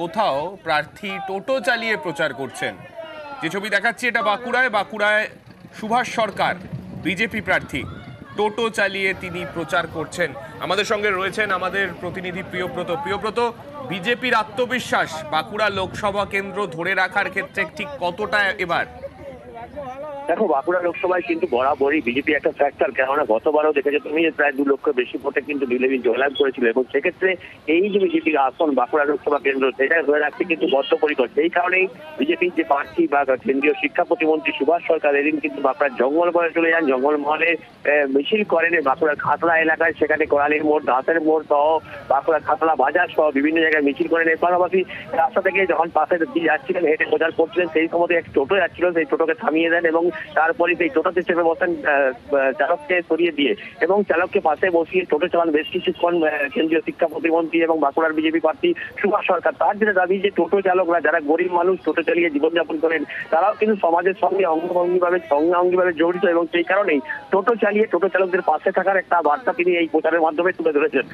কোথাও প্রার্থী টোটো চালিয়ে প্রচার করছেন। যে ছবি দেখাচ্ছি এটা বাঁকুড়ায় সুভাষ সরকার বিজেপি প্রার্থী টোটো চালিয়ে তিনি প্রচার করছেন। আমাদের সঙ্গে রয়েছেন আমাদের প্রতিনিধি প্রিয়ব্রত। বিজেপির আত্মবিশ্বাস বাঁকুড়া লোকসভা কেন্দ্র ধরে রাখার ক্ষেত্রে ঠিক কতটা এবার? দেখো, বাঁকুড়া লোকসভায় কিন্তু বরাবরই বিজেপি একটা ফ্যাক্টর, কেননা গতবারও দেখেছো তুমি প্রায় 2 লক্ষ বেশি ভোটে কিন্তু বিজেপি জয়লাভ করেছিল, এবং সেক্ষেত্রে এই যে বিজেপির আসন বাঁকুড়া লোকসভা কেন্দ্র সেটা ধরে রাখতে কিন্তু বদ্ধপরিকর। সেই কারণেই বিজেপির যে প্রার্থী বা কেন্দ্রীয় শিক্ষা প্রতিমন্ত্রী সুভাষ সরকার এদিন কিন্তু বাঁকুড়ার জঙ্গলমহলে চলে যান। জঙ্গলমহলে মিছিল করেন বাঁকুড়ার খাতলা এলাকায়, সেখানে কোরালির মোড়, দাঁতের মোড় সহ বাঁকুড়া খাতলা বাজার সহ বিভিন্ন জায়গায় মিছিল করেন। এর পাশাপাশি রাস্তা থেকে যখন পাশে দিয়ে যাচ্ছিলেন, হেঁটে প্রচার করছিলেন, সেই সময় এক টোটো যাচ্ছিল, সেই টোটোকে থামিয়ে দেন এবং তারপরে সেই টোটোতে চেপে বসেন চালককে সরিয়ে দিয়ে, এবং চালককে পাশে বসিয়ে টোটো চালান বেশ কিছুক্ষণ কেন্দ্রীয় শিক্ষা প্রতিমন্ত্রী এবং বাঁকুড়ার বিজেপি প্রার্থী সুভাষ সরকার। তার যেটা দাবি যে টোটো চালকরা যারা গরিব মানুষ টোটো চালিয়ে জীবনযাপন করেন, তারাও কিন্তু সমাজের সঙ্গে অঙ্গাঙ্গিভাবে জড়িত, এবং সেই কারণেই টোটো চালিয়ে টোটো চালকদের পাশে থাকার একটা বার্তা তিনি এই প্রচারের মাধ্যমে তুলে ধরেছেন।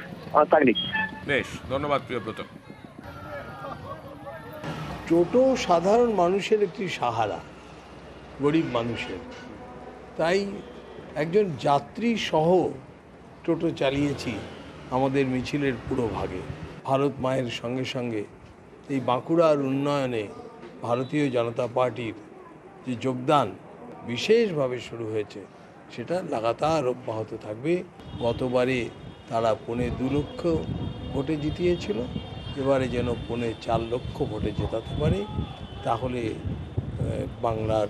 বেশ, ধন্যবাদ প্রিয়ব্রত। টোটো সাধারণ মানুষের একটি সাহারা, গরিব মানুষের, তাই একজন যাত্রী সহ টোটো চালিয়েছি আমাদের মিছিলের পুরো ভাগে। ভারত মায়ের সঙ্গে সঙ্গে এই বাঁকুড়ার উন্নয়নে ভারতীয় জনতা পার্টির যে যোগদান বিশেষভাবে শুরু হয়েছে সেটা লাগাতার অব্যাহত থাকবে। গতবারে তারা 2.25 লক্ষ ভোটে জিতিয়েছিল, এবারে যেন 4.25 লক্ষ ভোটে জেতাতে পারে, তাহলে বাংলার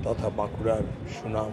তথা বাঁকুড়ার সুনাম